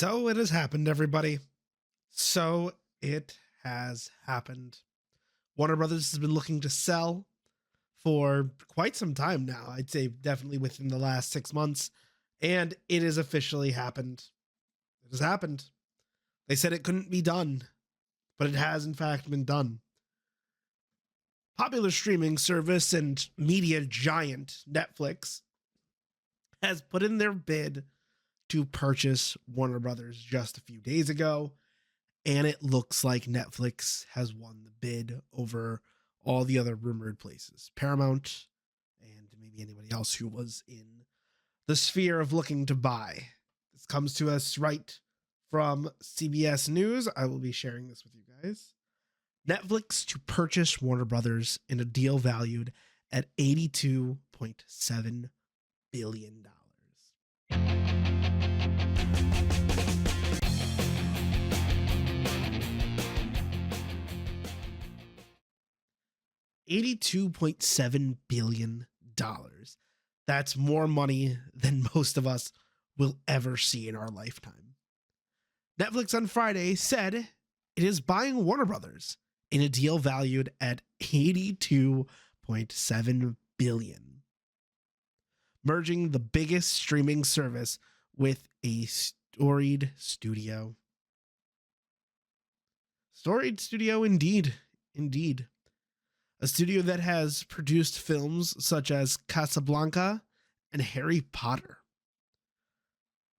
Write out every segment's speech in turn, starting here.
So it has happened, everybody. So it has happened. Warner Brothers has been looking to sell for quite some time now. I'd say definitely within the last 6 months. And it has officially happened. It has happened. They said it couldn't be done, but it has in fact been done. Popular streaming service and media giant Netflix has put in their bid to purchase Warner Brothers just a few days ago. And it looks like Netflix has won the bid over all the other rumored places, Paramount and maybe anybody else who was in the sphere of looking to buy. This comes to us right from CBS News. I will be sharing this with you guys. Netflix to purchase Warner Brothers in a deal valued at $82.7 billion. $82.7 billion. That's more money than most of us will ever see in our lifetime. Netflix on Friday said it is buying Warner Brothers in a deal valued at $82.7 billion, merging the biggest streaming service with a storied studio. Storied studio, indeed. Indeed. A studio that has produced films such as Casablanca and Harry Potter.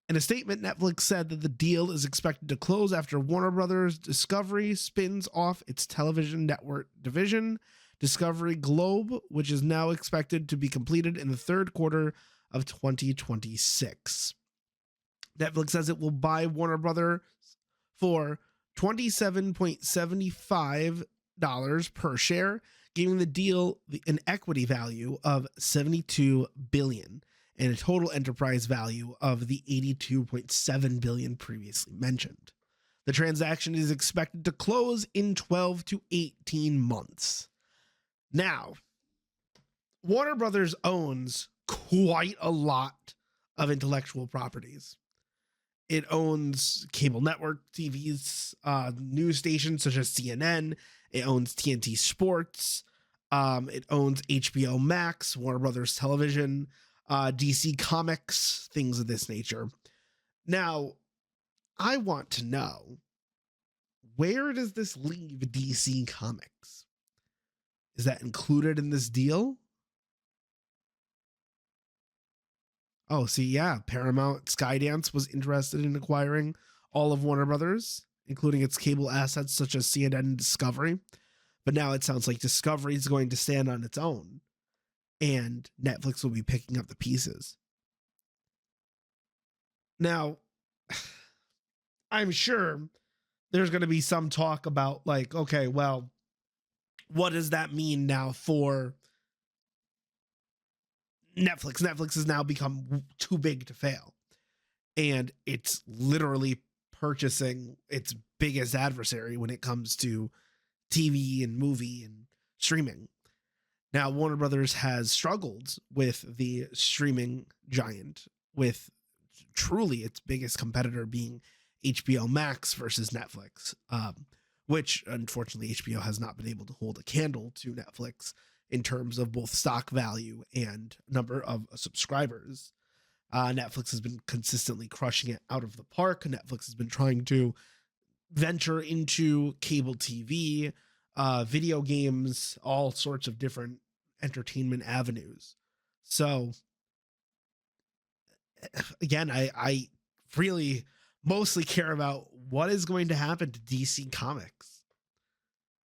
In a statement, Netflix said that the deal is expected to close after Warner Brothers Discovery spins off its television network division, Discovery Globe, which is now expected to be completed in the third quarter of 2026. Netflix says it will buy Warner Brothers for $27.75 per share, giving the deal an equity value of $72 billion and a total enterprise value of the $82.7 billion previously mentioned. The transaction is expected to close in 12 to 18 months. Now, Warner Brothers owns quite a lot of intellectual properties. It owns cable network TVs, news stations such as CNN. It owns TNT Sports. It owns HBO Max, Warner Brothers Television, DC Comics, things of this nature. Now, I want to know, where does this leave DC Comics? Is that included in this deal? Oh, see, yeah, Paramount Skydance was interested in acquiring all of Warner Brothers, including its cable assets such as CNN and Discovery. But now it sounds like Discovery is going to stand on its own, and Netflix will be picking up the pieces. Now, I'm sure there's going to be some talk about, like, okay, well, what does that mean now for Netflix? Netflix has now become too big to fail, and it's literally purchasing its biggest adversary when it comes to TV and movie and streaming. Now, Warner Brothers has struggled with the streaming giant, with truly its biggest competitor being HBO Max versus Netflix, which unfortunately HBO has not been able to hold a candle to Netflix in terms of both stock value and number of subscribers. Netflix has been consistently crushing it out of the park. Netflix has been trying to venture into cable TV, video games, all sorts of different entertainment avenues. So again, I really mostly care about what is going to happen to DC Comics.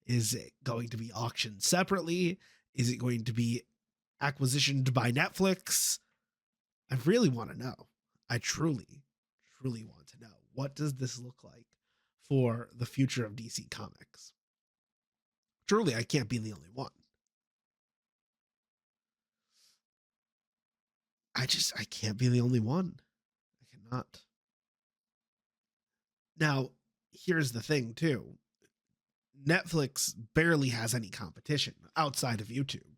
Is it going to be auctioned separately? Is it going to be acquisitioned by Netflix? I really want to know. I truly want to know. What does this look like for the future of DC Comics? Truly, I can't be the only one. I can't be the only one. I cannot. Now, here's the thing, too. Netflix barely has any competition outside of YouTube.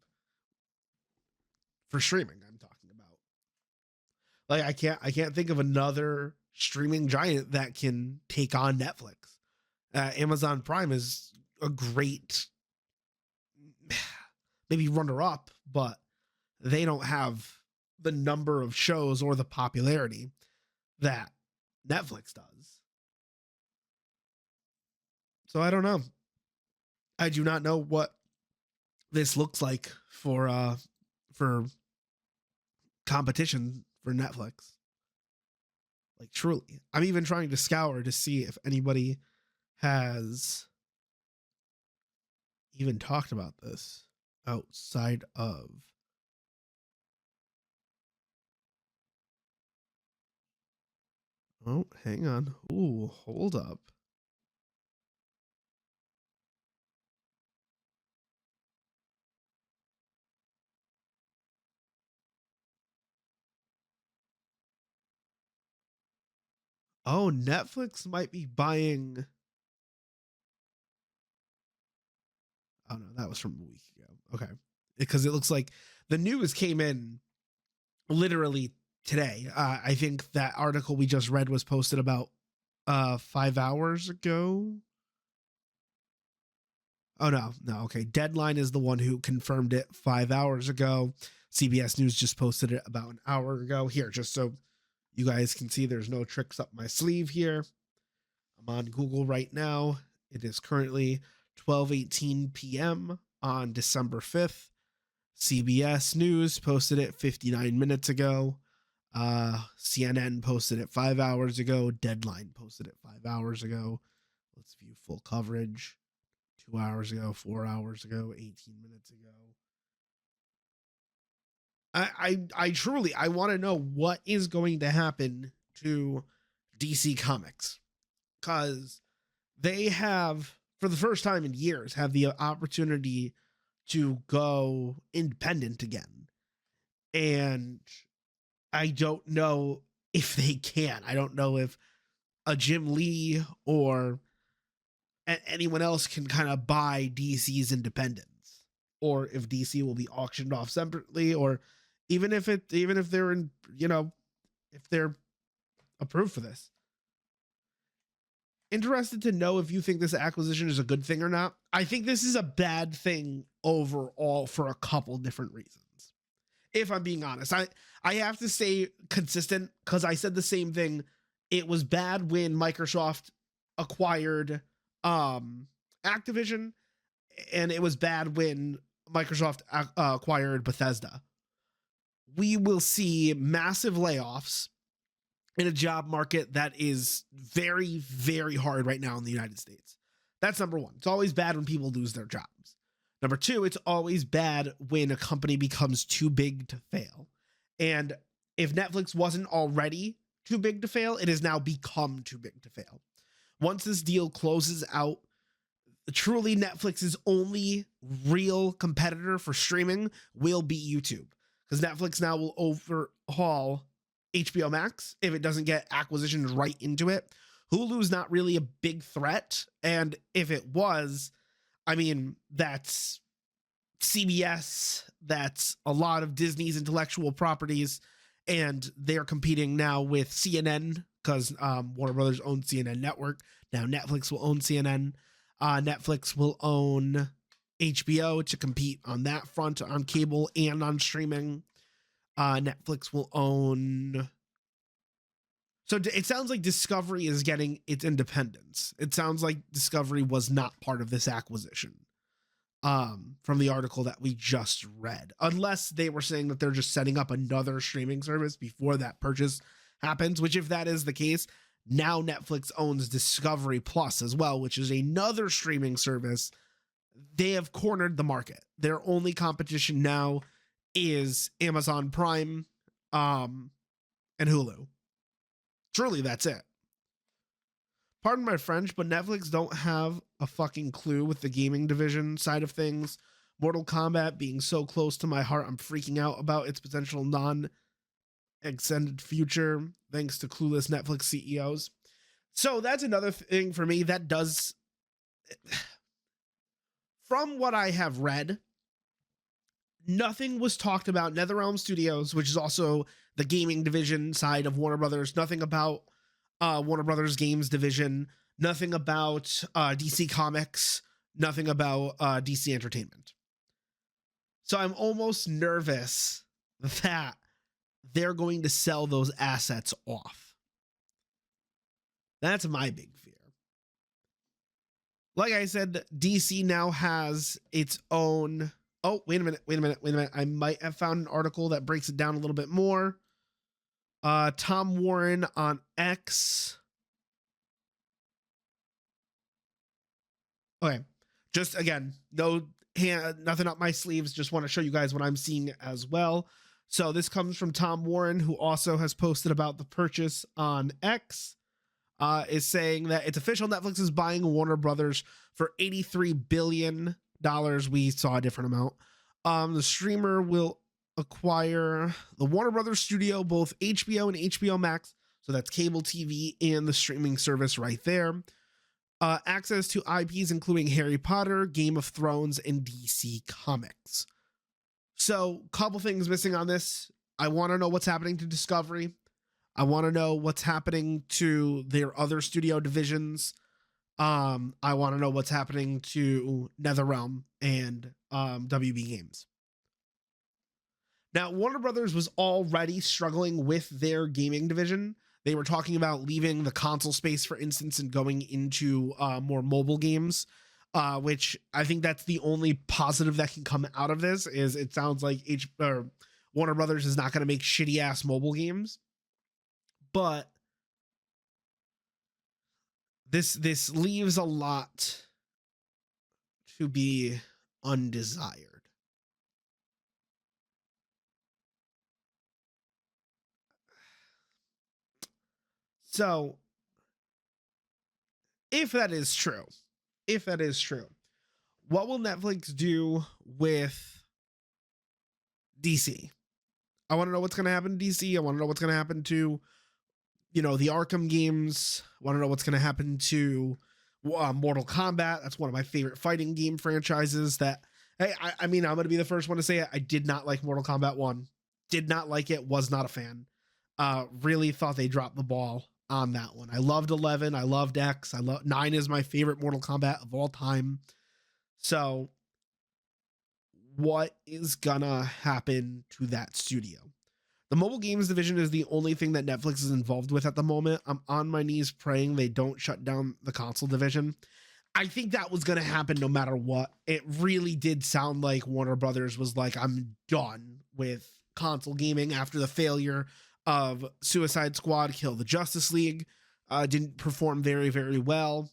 For streaming, I'm talking about. Like, I can't think of another streaming giant that can take on Netflix. Amazon Prime is a great, maybe runner up, but they don't have the number of shows or the popularity that Netflix does. So I don't know. I do not know what this looks like for competition for Netflix. Like truly. I'm even trying to scour to see if anybody has even talked about this outside of Oh, hang on. Ooh, hold up. Oh, Netflix might be buying. Oh no, that was from a week ago. Okay. Because it looks like the news came in literally today. I think that article we just read was posted about 5 hours ago. Oh no, no, okay. Deadline is the one who confirmed it 5 hours ago. CBS News just posted it about an hour ago. Here, just so you guys can see there's no tricks up my sleeve here. I'm on Google right now. It is currently 12:18 p.m. on December 5th. CBS News posted it 59 minutes ago. CNN posted it 5 hours ago. Deadline posted it 5 hours ago. Let's view full coverage. 2 hours ago, 4 hours ago, 18 minutes ago. I truly I want to know what is going to happen to DC Comics, because they have, for the first time in years, have the opportunity to go independent again. And I don't know if they can. I don't know if a Jim Lee or anyone else can kind of buy DC's independence, or if DC will be auctioned off separately, or even if they're in, if they're approved for this. Interested to know if you think this acquisition is a good thing or not. I think this is a bad thing overall for a couple different reasons. If I'm being honest, I have to stay consistent because I said the same thing. It was bad when Microsoft acquired Activision, and it was bad when Microsoft acquired Bethesda. We will see massive layoffs in a job market that is very, very hard right now in the United States. That's number one. It's always bad when people lose their jobs. Number two, it's always bad when a company becomes too big to fail. And if Netflix wasn't already too big to fail, it has now become too big to fail. Once this deal closes out, truly Netflix's only real competitor for streaming will be YouTube, because Netflix now will overhaul HBO Max if it doesn't get acquisitions right into it. Hulu's not really a big threat, and if it was, I mean, that's CBS, that's a lot of Disney's intellectual properties, and they're competing now with CNN because Warner Brothers owns CNN Network. Now Netflix will own CNN. Netflix will own HBO to compete on that front, on cable and on streaming. Netflix will own. So it sounds like Discovery is getting its independence. It sounds like Discovery was not part of this acquisition, from the article that we just read, unless they were saying that they're just setting up another streaming service before that purchase happens, which if that is the case, now Netflix owns Discovery Plus as well, which is another streaming service. They have cornered the market. Their only competition now is Amazon Prime, and Hulu. Truly, that's it. Pardon my French, but Netflix don't have a fucking clue with the gaming division side of things. Mortal Kombat being so close to my heart, I'm freaking out about its potential non-extended future, thanks to clueless Netflix CEOs. So that's another thing for me that does, from what I have read, nothing was talked about NetherRealm Studios, which is also the gaming division side of Warner Brothers. Nothing about Warner Brothers games division, nothing about DC Comics, nothing about DC Entertainment. So I'm almost nervous that they're going to sell those assets off. That's my big fear. Like I said, DC now has its own. Oh, wait a minute. I might have found an article that breaks it down a little bit more. Tom Warren on X. Okay. Just again, nothing up my sleeves. Just want to show you guys what I'm seeing as well. So this comes from Tom Warren, who also has posted about the purchase on X. Is saying that it's official. Netflix is buying Warner Brothers for $83 billion. We saw a different amount. The streamer will acquire the Warner Brothers studio, both HBO and HBO Max. So that's cable TV and the streaming service right there. Access to IPs including Harry Potter, Game of Thrones, and DC Comics. So, couple things missing on this. I want to know what's happening to Discovery. I want to know what's happening to their other studio divisions. I want to know what's happening to NetherRealm and WB Games. Now, Warner Brothers was already struggling with their gaming division. They were talking about leaving the console space, for instance, and going into more mobile games, which I think that's the only positive that can come out of this. Is it sounds like Warner Brothers is not going to make shitty ass mobile games, but this leaves a lot to be undesired. So, if that is true, what will Netflix do with DC? I want to know what's going to happen to DC. I want to know what's going to happen to, the Arkham games. I want to know what's going to happen to Mortal Kombat. That's one of my favorite fighting game franchises. That, hey, I mean, I'm going to be the first one to say it. I did not like Mortal Kombat 1. Did not like it. Was not a fan. Really thought they dropped the ball on that one. I loved 11. I loved X. 9 is my favorite Mortal Kombat of all time. So what is gonna happen to that studio? The mobile games division is the only thing that Netflix is involved with at the moment. I'm on my knees praying they don't shut down the console division. I think that was going to happen no matter what. It really did sound like Warner Brothers was like, I'm done with console gaming after the failure of Suicide Squad, Kill the Justice League. Didn't perform very, very well.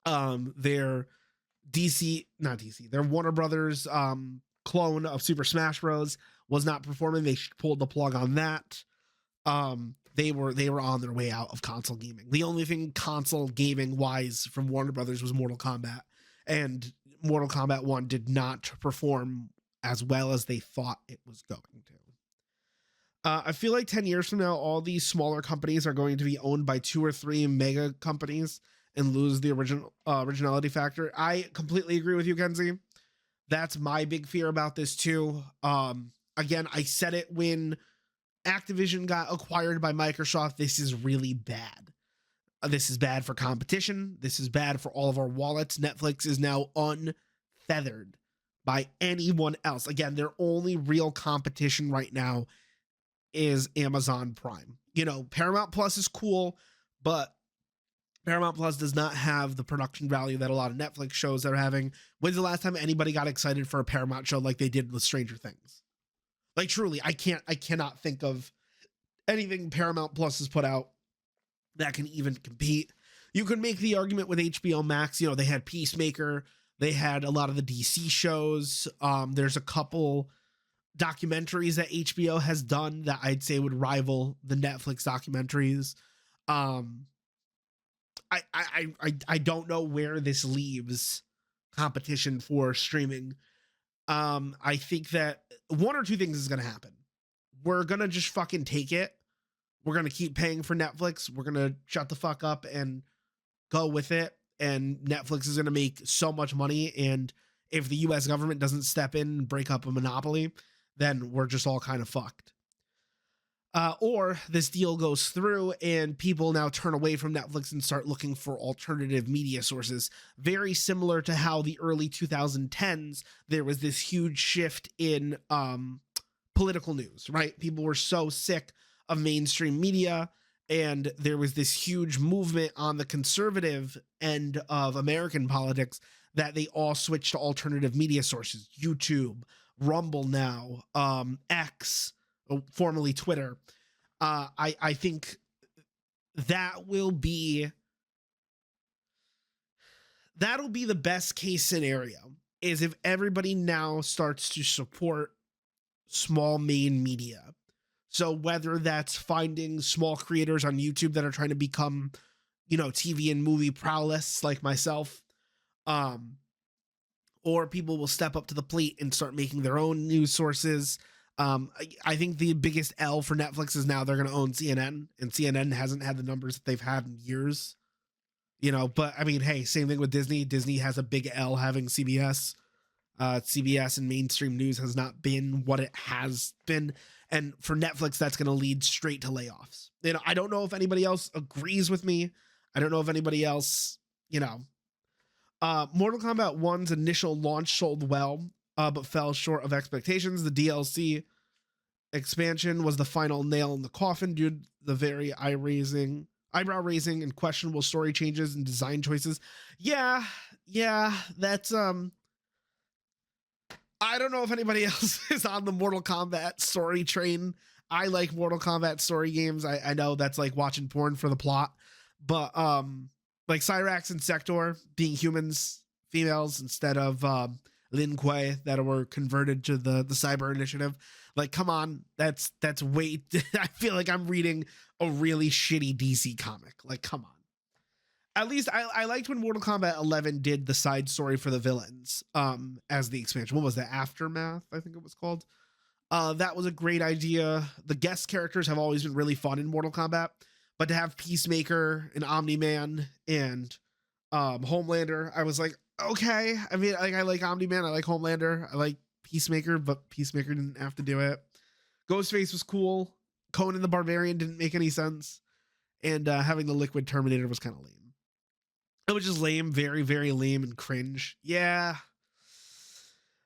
Their Warner Brothers clone of Super Smash Bros. Was not performing. They pulled the plug on that. They were on their way out of console gaming. The only thing console gaming wise from Warner Brothers was Mortal Kombat, and Mortal Kombat 1 did not perform as well as they thought it was going to. I feel like 10 years from now, all these smaller companies are going to be owned by 2 or 3 mega companies and lose the originality factor. I completely agree with you, Kenzie. That's my big fear about this too. Again, I said it when Activision got acquired by Microsoft. This is really bad. This is bad for competition. This is bad for all of our wallets. Netflix is now unfeathered by anyone else. Again, their only real competition right now is Amazon Prime. Paramount Plus is cool, but Paramount Plus does not have the production value that a lot of Netflix shows are having. When's the last time anybody got excited for a Paramount show like they did with Stranger Things? Like, truly, I cannot think of anything Paramount Plus has put out that can even compete. You can make the argument with HBO Max. They had Peacemaker. They had a lot of the DC shows. There's a couple documentaries that HBO has done that I'd say would rival the Netflix documentaries. I don't know where this leaves competition for streaming. I think that one or two things is going to happen. We're going to just fucking take it. We're going to keep paying for Netflix. We're going to shut the fuck up and go with it. And Netflix is going to make so much money. And if the US government doesn't step in and break up a monopoly, then we're just all kind of fucked. Or this deal goes through and people now turn away from Netflix and start looking for alternative media sources. Very similar to how the early 2010s, there was this huge shift in political news, right? People were so sick of mainstream media, and there was this huge movement on the conservative end of American politics that they all switched to alternative media sources. YouTube, Rumble now, X, formerly Twitter. I think that will be that'll be the best case scenario, is if everybody now starts to support small main media. So whether that's finding small creators on YouTube that are trying to become, TV and movie prowess like myself, or people will step up to the plate and start making their own news sources. I think the biggest L for Netflix is now they're going to own CNN, and CNN hasn't had the numbers that they've had in years. But I mean, hey, same thing with Disney. Disney has a big L having CBS. CBS and mainstream news has not been what it has been. And for Netflix, that's going to lead straight to layoffs. I don't know if anybody else agrees with me. I don't know if anybody else, Mortal Kombat 1's initial launch sold well, but fell short of expectations. The DLC expansion was the final nail in the coffin due to the very eyebrow raising and questionable story changes and design choices. Yeah, that's I don't know if anybody else is on the Mortal Kombat story train. I like Mortal Kombat story games. I know that's like watching porn for the plot, but like Cyrax and Sector being humans, females instead of Lin Kuei that were converted to the Cyber Initiative. Like, come on, that's way. I feel like I'm reading a really shitty DC comic. Like, come on. At least I liked when Mortal Kombat 11 did the side story for the villains as the expansion. What was that? Aftermath, I think it was called. That was a great idea. The guest characters have always been really fun in Mortal Kombat, but to have Peacemaker and Omni-Man and Homelander, I was like, okay. I mean, I like Omni-Man, I like Homelander, I like Peacemaker, but Peacemaker didn't have to do it. Ghostface was cool. Conan the Barbarian didn't make any sense. And having the Liquid Terminator was kind of lame. It was just lame, very, very lame and cringe. Yeah.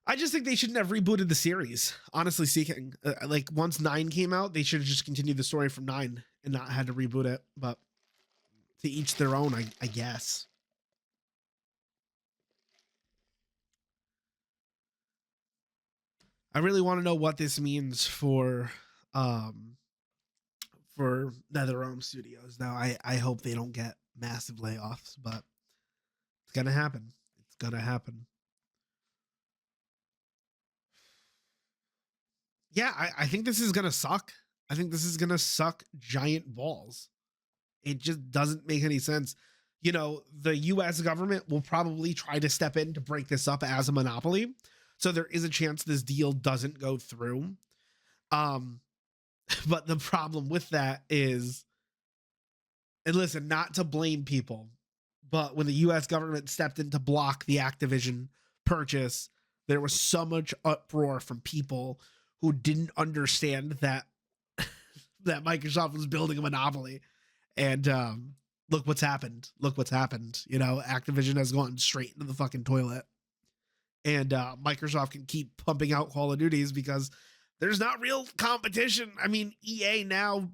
I just think they shouldn't have rebooted the series, honestly speaking. Like, once 9 came out, they should have just continued the story from 9 and not had to reboot it. But to each their own, I guess. I really want to know what this means for NetherRealm Studios. Now, I hope they don't get massive layoffs, but it's gonna happen. It's gonna happen. Yeah, I think this is gonna suck. I think this is gonna suck giant balls. It just doesn't make any sense. The US government will probably try to step in to break this up as a monopoly. So there is a chance this deal doesn't go through. But the problem with that is, and listen, not to blame people, but when the US government stepped in to block the Activision purchase, there was so much uproar from people who didn't understand that that Microsoft was building a monopoly. And look what's happened. Activision has gone straight into the fucking toilet. And Microsoft can keep pumping out Call of Duties because there's not real competition. I mean, EA now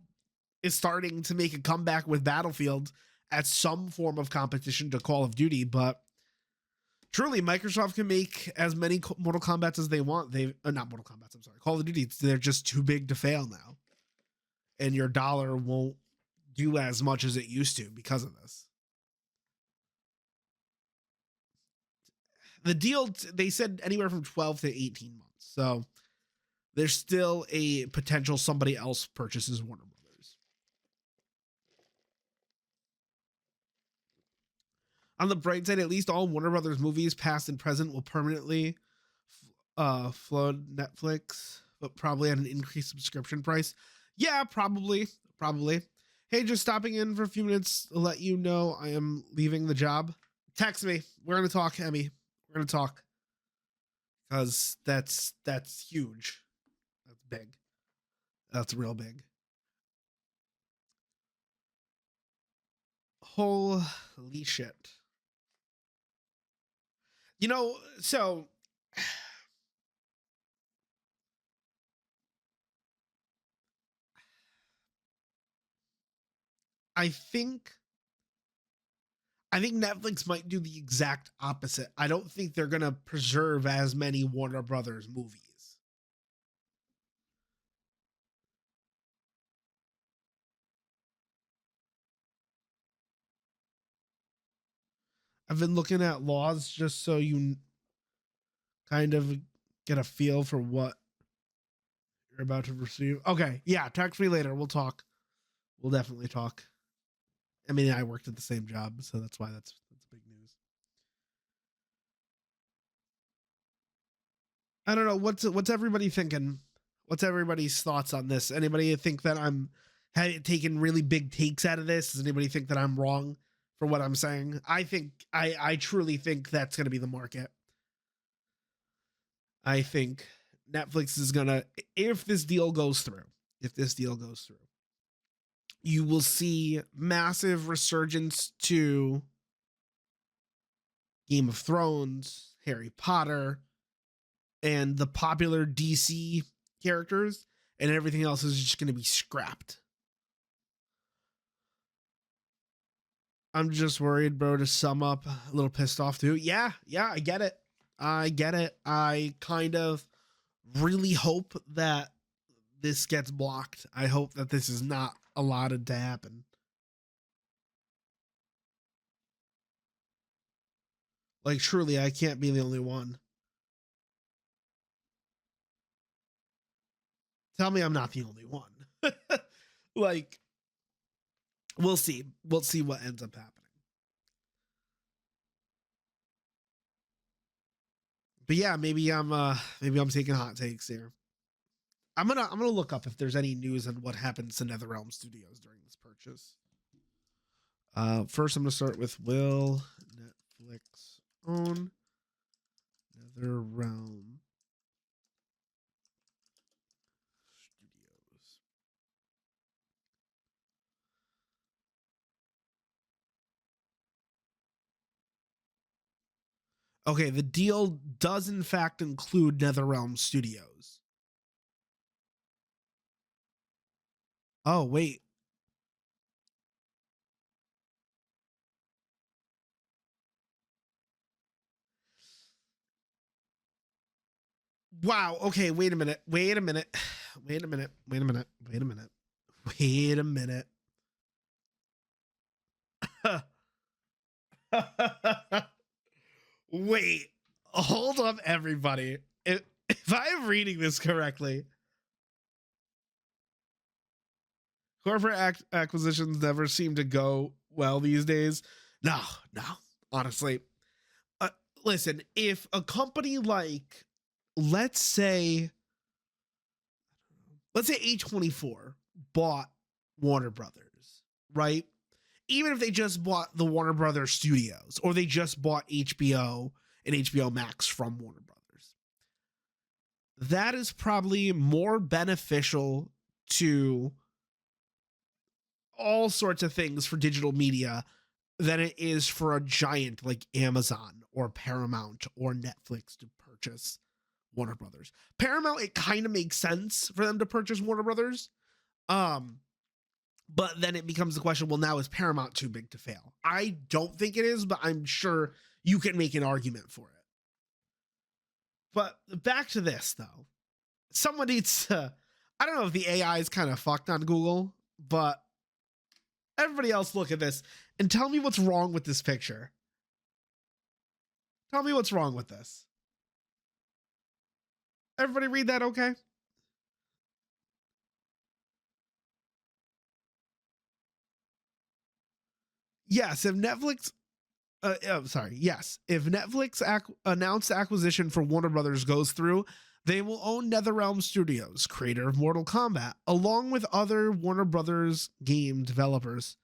is starting to make a comeback with Battlefield as some form of competition to Call of Duty, but truly, Microsoft can make as many Mortal Kombats as they want. Not Mortal Kombats, I'm sorry, Call of Duty. They're just too big to fail now. And your dollar won't do as much as it used to because of this. The deal, they said anywhere from 12 to 18 months. So there's still a potential somebody else purchases Warner Brothers. On the bright side, at least all Warner Brothers movies, past and present, will permanently flood Netflix, but probably at an increased subscription price. Yeah, probably. Hey, just stopping in for a few minutes to let you know I am leaving the job. Text me. We're going to talk, Emmy. We're going to talk. Because that's huge. That's big. That's real big. Holy shit. You know, so I think Netflix might do the exact opposite. I don't think they're going to preserve as many Warner Brothers movies. I've been looking at laws just so you kind of get a feel for what you're about to receive. Okay, yeah, text me later. We'll talk. We'll definitely talk. I mean, I worked at the same job, so that's why that's big news. I don't know what's everybody thinking. What's everybody's thoughts on this? Anybody think that I'm taking really big takes out of this? Does anybody think that I'm wrong for what I'm saying? I truly think that's going to be the market. I think Netflix is going to, if this deal goes through, you will see massive resurgence to Game of Thrones, Harry Potter, and the popular DC characters, and everything else is just going to be scrapped. I'm just worried, bro, to sum up, a little pissed off too. Yeah, I get it. I kind of really hope that this gets blocked. I hope that this is not allowed to happen. Like, truly, I can't be the only one. Tell me I'm not the only one. Like, we'll see. We'll see what ends up happening. But yeah, maybe I'm taking hot takes here. I'm gonna look up if there's any news on what happens to NetherRealm Studios during this purchase. First, I'm gonna start with, will Netflix own NetherRealm Studios? Okay, the deal does in fact include NetherRealm Studios. Oh wait. Wow. Okay. Wait a minute. Wait a minute. Wait a minute. Wait a minute. Wait a minute. Wait a minute. Wait. Hold up, everybody. If I'm reading this correctly, corporate acquisitions never seem to go well these days. No, honestly. Uh, Listen, if a company like, let's say, A24 bought Warner Brothers, right? Even if they just bought the Warner Brothers studios, or they just bought HBO and HBO Max from Warner Brothers, that is probably more beneficial to all sorts of things for digital media than it is for a giant like Amazon or Paramount or Netflix to purchase Warner Brothers. Paramount, it kind of makes sense for them to purchase Warner Brothers. But then it becomes the question, well, now is Paramount too big to fail? I don't think it is, but I'm sure you can make an argument for it. But back to this, though. Someone needs to, I don't know if the AI is kind of fucked on Google, but everybody else look at this and tell me what's wrong with this picture. Tell me what's wrong with this. Everybody read that okay? Yes, if Netflix yes. If Netflix announced acquisition for Warner Brothers goes through, they will own NetherRealm Studios, creator of Mortal Kombat, along with other Warner Brothers game developers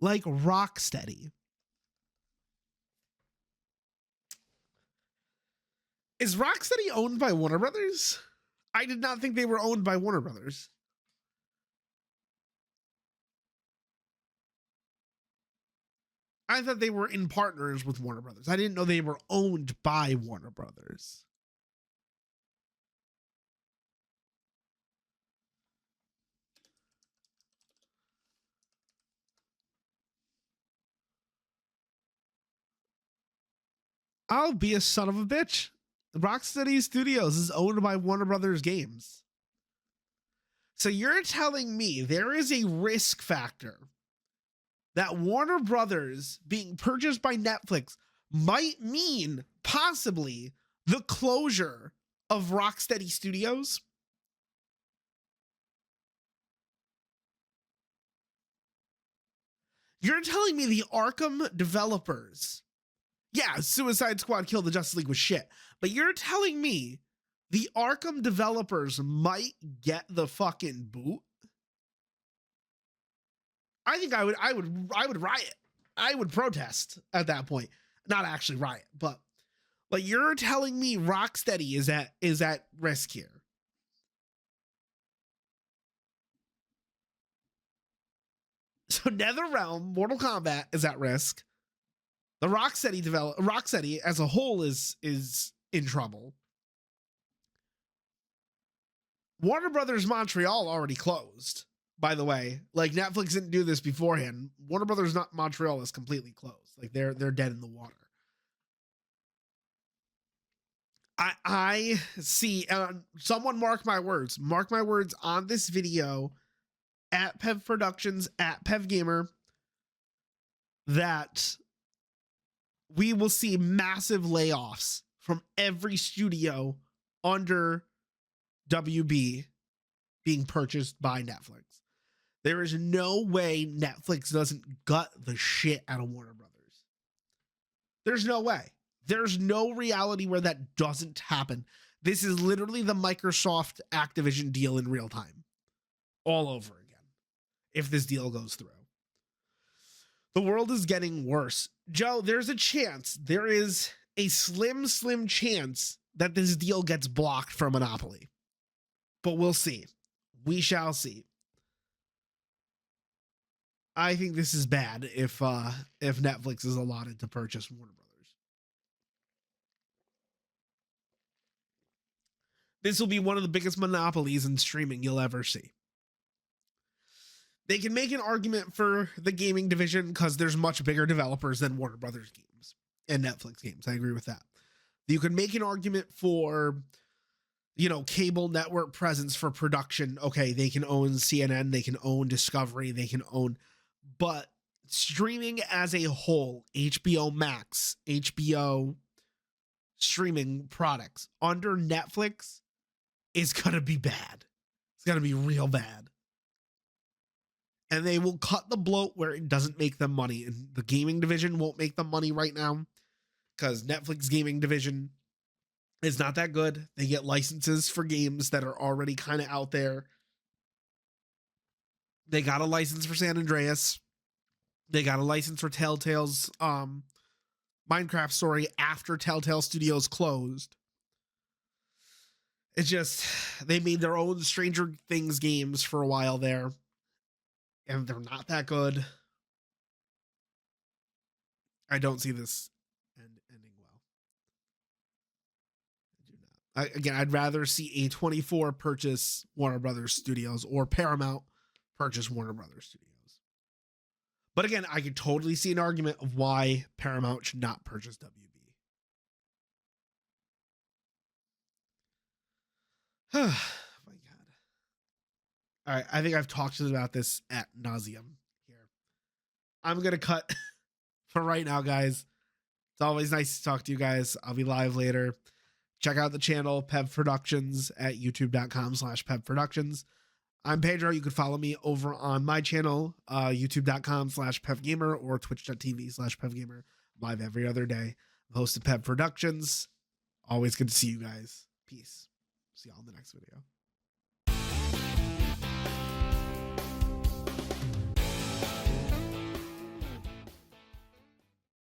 like Rocksteady. Is Rocksteady owned by Warner Brothers? I did not think they were owned by Warner Brothers. I thought they were in partners with Warner Brothers. I didn't know they were owned by Warner Brothers. I'll be a son of a bitch. Rocksteady Studios is owned by Warner Brothers Games. So you're telling me there is a risk factor that Warner Brothers being purchased by Netflix might mean possibly the closure of Rocksteady Studios? You're telling me the Arkham developers, yeah, Suicide Squad Kill the Justice League was shit, but you're telling me the Arkham developers might get the fucking boot? I think I would riot. I would protest at that point. Not actually riot, but you're telling me Rocksteady is at risk here. So NetherRealm, Mortal Kombat is at risk. The Rocksteady as a whole is in trouble. Warner Brothers Montreal already closed, by the way. Like, Netflix didn't do this beforehand. Warner Brothers Montreal is completely closed. Like, they're dead in the water. I see, someone mark my words on this video at Pev Productions, at Pev Gamer, that we will see massive layoffs from every studio under WB being purchased by Netflix. There is no way Netflix doesn't gut the shit out of Warner Brothers. There's no way. There's no reality where that doesn't happen. This is literally the Microsoft Activision deal in real time, all over again, if this deal goes through. The world is getting worse. Joe, there's a chance, there is a slim chance that this deal gets blocked from Monopoly. But we'll see. We shall see. I think this is bad if Netflix is allotted to purchase Warner Brothers. This will be one of the biggest monopolies in streaming you'll ever see. They can make an argument for the gaming division because there's much bigger developers than Warner Brothers games and Netflix games. I agree with that. You can make an argument for, cable network presence for production. Okay, they can own CNN, they can own Discovery, they can own, but streaming as a whole, HBO Max, HBO streaming products under Netflix is going to be bad. It's going to be real bad. And they will cut the bloat where it doesn't make them money. And the gaming division won't make them money right now because Netflix gaming division is not that good. They get licenses for games that are already kind of out there. They got a license for San Andreas. They got a license for Telltale's Minecraft story after Telltale Studios closed. It's just, they made their own Stranger Things games for a while there, and they're not that good. I don't see this ending well. I do not. Again, I'd rather see A24 purchase Warner Brothers Studios or Paramount purchase Warner Brothers Studios. But again, I could totally see an argument of why Paramount should not purchase WB. Oh my God. All right. I think I've talked about this ad nauseum here. I'm going to cut for right now, guys. It's always nice to talk to you guys. I'll be live later. Check out the channel, Pev Productions, at youtube.com/Pev Productions. I'm Pedro. You can follow me over on my channel, youtube.com/Pev Gamer or twitch.tv/Pev Gamer. Live every other day. I'm the host of Pev Productions. Always good to see you guys. Peace. See y'all in the next video.